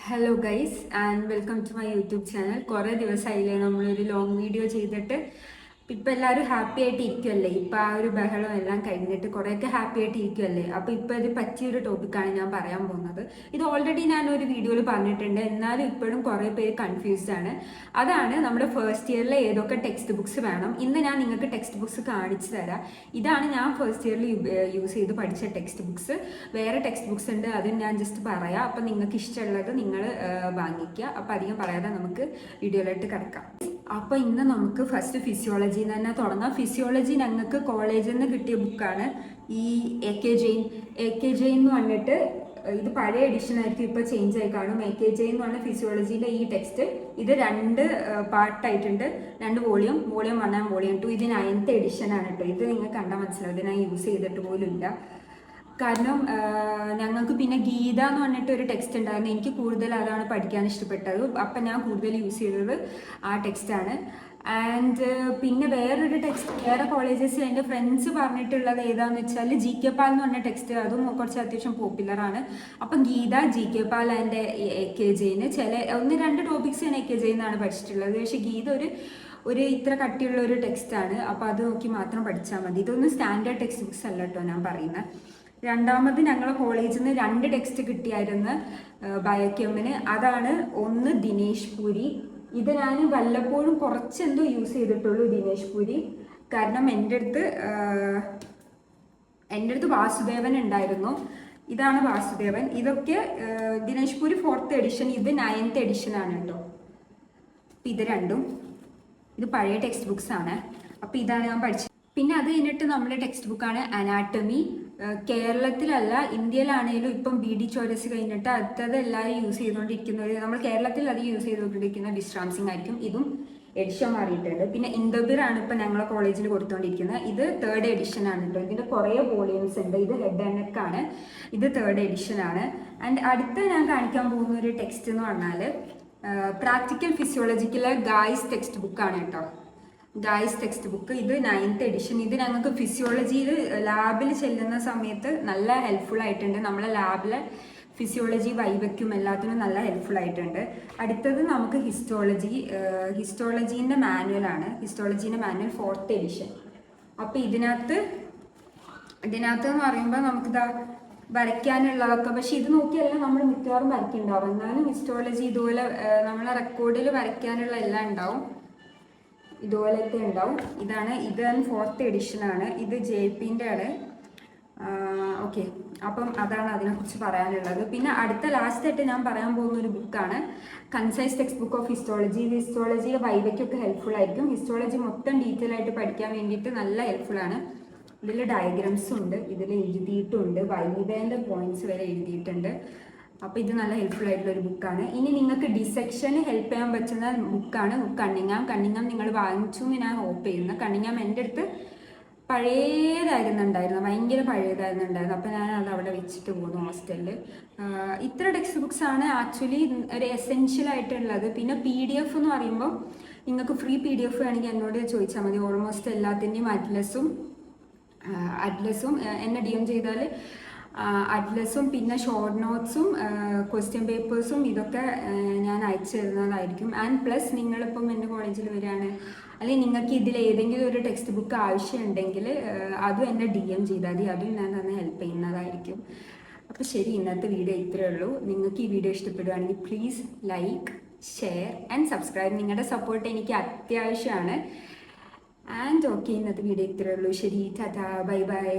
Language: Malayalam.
Hello guys and welcome to my YouTube channel. കുറേ ദിവസമായില്ലേ നമ്മളൊരു ലോങ് വീഡിയോ ചെയ്തിട്ട്. ഇപ്പം എല്ലാവരും ഹാപ്പി ആയിട്ട് ഇരിക്കുമല്ലേ? ഇപ്പം ആ ഒരു ബഹളം എല്ലാം കഴിഞ്ഞിട്ട് കുറേയൊക്കെ ഹാപ്പി ആയിട്ട് ഇരിക്കുമല്ലേ? അപ്പോൾ ഇപ്പോൾ ഇത് പറ്റിയൊരു ടോപ്പിക്കാണ് ഞാൻ പറയാൻ പോകുന്നത്. ഇത് ഓൾറെഡി ഞാൻ ഒരു വീഡിയോയിൽ പറഞ്ഞിട്ടുണ്ട്, എന്നാലും ഇപ്പോഴും കുറേ പേര് കൺഫ്യൂസ്ഡ് ആണ്. അതാണ് നമ്മുടെ ഫസ്റ്റ് ഇയറിൽ ഏതൊക്കെ ടെക്സ്റ്റ് ബുക്സ് വേണം. ഇന്ന് ഞാൻ നിങ്ങൾക്ക് ടെക്സ്റ്റ് ബുക്സ് കാണിച്ചു തരാം. ഇതാണ് ഞാൻ ഫസ്റ്റ് ഇയറിൽ യൂസ് ചെയ്ത് പഠിച്ച ടെക്സ്റ്റ് ബുക്സ്. വേറെ ടെക്സ്റ്റ് ബുക്സ് ഉണ്ട്, അത് ഞാൻ ജസ്റ്റ് പറയാം. അപ്പം നിങ്ങൾക്ക് ഇഷ്ടമുള്ളത് നിങ്ങൾ വാങ്ങിക്കുക. അപ്പം അധികം പറയാതെ നമുക്ക് വീഡിയോയിലോട്ട് കിടക്കാം. അപ്പോൾ ഇന്ന് നമുക്ക് ഫസ്റ്റ് ഫിസിയോളജിയിൽ നിന്ന് തന്നെ തുടങ്ങാം. ഫിസിയോളജി ഞങ്ങൾക്ക് കോളേജിൽ നിന്ന് കിട്ടിയ ബുക്കാണ് ഈ എ കെ ജെയിൻ എന്ന് പറഞ്ഞിട്ട്. ഇത് പഴയ എഡിഷൻ ആയിരിക്കും, ഇപ്പോൾ ചേഞ്ച് ആയി കാണും. എ.കെ.ജെയിൻ എന്ന് പറഞ്ഞ ഫിസിയോളജിയുടെ ഈ ടെക്സ്റ്റ്. ഇത് 2 പാർട്ടായിട്ടുണ്ട്, 2 വോളിയം 1 വോളിയം 2. ഇത് 9th എഡിഷൻ ആണ് കേട്ടോ. ഇത് നിങ്ങൾ കണ്ടാൽ മനസ്സിലാവും, ഇത് ഞാൻ യൂസ് ചെയ്തിട്ട് പോലും ഇല്ല. കാരണം ഞങ്ങൾക്ക് പിന്നെ ഗീത എന്ന് പറഞ്ഞിട്ട് ഒരു ടെക്സ്റ്റ് ഉണ്ടായിരുന്നു. എനിക്ക് കൂടുതൽ അതാണ് പഠിക്കാൻ ഇഷ്ടപ്പെട്ടത്. അപ്പം ഞാൻ കൂടുതൽ യൂസ് ചെയ്തത് ആ ടെക്സ്റ്റാണ്. ആൻഡ് പിന്നെ വേറൊരു ടെക്സ്റ്റ് വേറെ കോളേജസിൽ എൻ്റെ ഫ്രണ്ട്സ് പറഞ്ഞിട്ടുള്ളത് ഏതാണെന്ന് വെച്ചാൽ ജി.കെ. പാൽ എന്ന് പറഞ്ഞ ടെക്സ്റ്റ്. അതും കുറച്ച് അത്യാവശ്യം പോപ്പുലറാണ്. അപ്പം ഗീത, ജി.കെ. പാൽ ആൻഡ് എ.കെ.ജെയിൻ. 1-2 ടോപ്പിക്സ് ഞാൻ എ.കെ.ജെയിൻ എന്നാണ് പഠിച്ചിട്ടുള്ളത്. പക്ഷേ ഗീത ഒരു ഇത്ര കട്ടിയുള്ള ഒരു ടെക്സ്റ്റാണ്. അപ്പോൾ അത് നോക്കി മാത്രം പഠിച്ചാൽ മതി. ഇതൊന്നും സ്റ്റാൻഡേർഡ് ടെക്സ്റ്റ് ബുക്സ് അല്ല കേട്ടോ ഞാൻ പറയുന്നത്. രണ്ടാമത് ഞങ്ങളെ കോളേജിൽ നിന്ന് 2 ടെക്സ്റ്റ് കിട്ടിയായിരുന്നു ബയോകെമിന്. അതാണ് ഒന്ന് ദിനേശ് പുരി. ഇത് ഞാൻ വല്ലപ്പോഴും കുറച്ചെന്തോ യൂസ് ചെയ്തിട്ടുള്ളൂ ദിനേശ് പുരി. കാരണം എൻ്റെ അടുത്ത് വാസുദേവൻ ഉണ്ടായിരുന്നു. ഇതാണ് വാസുദേവൻ. ഇതൊക്കെ ദിനേശ് പുരി 4th എഡിഷൻ, ഇത് 9th എഡിഷൻ ആണ് കേട്ടോ. അപ്പം ഇത് രണ്ടും ഇത് പഴയ ടെക്സ്റ്റ് ബുക്സ് ആണ്. അപ്പം ഇതാണ് ഞാൻ പഠിച്ചത്. പിന്നെ അത് കഴിഞ്ഞിട്ട് നമ്മുടെ ടെക്സ്റ്റ് ബുക്കാണ് അനാട്ടമി. കേരളത്തിലല്ല, ഇന്ത്യയിലാണെങ്കിലും ഇപ്പം ബി.ഡി. ചോരസ് കഴിഞ്ഞിട്ട് അടുത്തത് എല്ലാവരും യൂസ് ചെയ്തുകൊണ്ടിരിക്കുന്നത്, നമ്മൾ കേരളത്തിൽ അത് യൂസ് ചെയ്തുകൊണ്ടിരിക്കുന്ന വിശ്രാം സിംഗ് ആയിരിക്കും. ഇതും എഡിഷൻ മാറിയിട്ടുണ്ട്. പിന്നെ ഇന്ദബിർ ആണ് ഇപ്പം ഞങ്ങളെ കോളേജിൽ കൊടുത്തുകൊണ്ടിരിക്കുന്നത്. ഇത് 3rd എഡിഷൻ ആണ് കേട്ടോ. ഇതിൻ്റെ കുറേ വോളിയൂംസ് ഉണ്ട്. ഇത് ഹെഡ് ആൻഡ് നെക്ക് ആണ്. ഇത് 3rd എഡിഷൻ ആണ്. ആൻഡ് അടുത്ത ഞാൻ കാണിക്കാൻ പോകുന്ന ഒരു ടെക്സ്റ്റ് എന്ന് പറഞ്ഞാൽ പ്രാക്ടിക്കൽ ഫിസിയോളജിക്കലെ ഗായ്സ് ടെക്സ്റ്റ് ബുക്കാണ് കേട്ടോ. Guys text book. ഇത് 9th എഡിഷൻ. ഇത് ഞങ്ങൾക്ക് ഫിസിയോളജിയിൽ ലാബിൽ ചെല്ലുന്ന സമയത്ത് നല്ല ഹെൽപ്ഫുൾ ആയിട്ടുണ്ട്. നമ്മളെ ലാബിലെ ഫിസിയോളജി വൈവയ്ക്കും എല്ലാത്തിനും നല്ല ഹെൽപ്ഫുൾ ആയിട്ടുണ്ട്. അടുത്തത് നമുക്ക് ഹിസ്റ്റോളജീൻ്റെ മാനുവലാണ്. ഹിസ്റ്റോളജീൻ്റെ മാനുവൽ 4th എഡിഷൻ. അപ്പോൾ ഇതിനകത്ത് എന്ന് പറയുമ്പോൾ നമുക്കിതാ വരയ്ക്കാനുള്ളതൊക്കെ, പക്ഷെ ഇത് നോക്കിയല്ല നമ്മൾ മിക്കവാറും വരയ്ക്കുന്നുണ്ടാവും. എന്നാലും ഹിസ്റ്റോളജി ഇതുപോലെ നമ്മളെ റെക്കോർഡിൽ വരയ്ക്കാനുള്ള എല്ലാം ഉണ്ടാവും. ഇതുപോലത്തെ ഉണ്ടാവും. ഇത് 4th എഡിഷൻ ആണ്. ഇത് JPൻ്റെ ആണ്. ഓക്കെ, അപ്പം അതാണ് അതിനെക്കുറിച്ച് പറയാനുള്ളത്. പിന്നെ അടുത്ത ലാസ്റ്റായിട്ട് ഞാൻ പറയാൻ പോകുന്ന ഒരു ബുക്കാണ് concise text book of histology. ഇത് ഹിസ്റ്റോളജിയുടെ വൈവയ്ക്കൊക്കെ ഹെൽപ്ഫുൾ ആയിരിക്കും. ഹിസ്റ്റോളജി മൊത്തം ഡീറ്റെയിൽ ആയിട്ട് പഠിക്കാൻ വേണ്ടിയിട്ട് നല്ല ഹെൽപ്ഫുൾ ആണ്. ഇതിൽ ഡയഗ്രാംസും ഉണ്ട്, ഇതിൽ എഴുതിയിട്ടുണ്ട്, വൈവേൻ്റെ പോയിന്റ്സ് വരെ എഴുതിയിട്ടുണ്ട്. അപ്പോൾ ഇത് നല്ല ഹെൽപ്ഫുൾ ആയിട്ടുള്ള ഒരു ബുക്കാണ്. ഇനി നിങ്ങൾക്ക് ഡിസെക്ഷന് ഹെൽപ്പ് ചെയ്യാൻ പറ്റുന്ന ബുക്കാണ് കണ്ണിങ്ങാം. നിങ്ങൾ വാങ്ങിച്ചു എന്ന് ഞാൻ ഹോപ്പ് ചെയ്യുന്നു. കണ്ണിങ്ങാം എൻ്റെ അടുത്ത് പഴയതായിരുന്നുണ്ടായിരുന്നു, ഭയങ്കര പഴയതായിരുന്നുണ്ടായിരുന്നു. അപ്പോൾ ഞാൻ അത് അവിടെ വെച്ചിട്ട് പോകുന്നു ഹോസ്റ്റലിൽ. ഇത്ര ടെക്സ്റ്റ് ബുക്സ് ആണ് ആക്ച്വലി ഒരു എസെൻഷ്യൽ ആയിട്ടുള്ളത്. പിന്നെ PDF എന്ന് പറയുമ്പോൾ നിങ്ങൾക്ക് ഫ്രീ PDF വേണമെങ്കിൽ എന്നോട് ചോദിച്ചാൽ മതി. ഓൾമോസ്റ്റ് എല്ലാത്തിൻ്റെയും അറ്റ്ലസും എന്നെ DM ചെയ്താൽ അറ്റ്ലസും പിന്നെ ഷോർട്ട് നോട്ട്സും ക്വസ്റ്റ്യൻ പേപ്പേഴ്സും ഇതൊക്കെ ഞാൻ അയച്ചു തരുന്നതായിരിക്കും. ആൻഡ് പ്ലസ് നിങ്ങളിപ്പം എൻ്റെ കോളേജിൽ വരികയാണ്, അല്ലെങ്കിൽ നിങ്ങൾക്ക് ഇതിൽ ഏതെങ്കിലും ഒരു ടെക്സ്റ്റ് ബുക്ക് ആവശ്യമുണ്ടെങ്കിൽ അതും എന്നെ DM ചെയ്താൽ മതി. അതും ഞാൻ തന്നെ ഹെൽപ്പ് ചെയ്യുന്നതായിരിക്കും. അപ്പോൾ ശരി, ഇന്നത്തെ വീഡിയോ ഇത്രയേ ഉള്ളൂ. നിങ്ങൾക്ക് ഈ വീഡിയോ ഇഷ്ടപ്പെടുകയാണെങ്കിൽ please like, share and subscribe. നിങ്ങളുടെ സപ്പോർട്ട് എനിക്ക് അത്യാവശ്യമാണ്. ആൻഡ് ഓക്കെ, ഇന്നത്തെ വീഡിയോ ഇത്രയേ ഉള്ളൂ. ശരി, ടാറ്റാ, ബൈ ബൈ.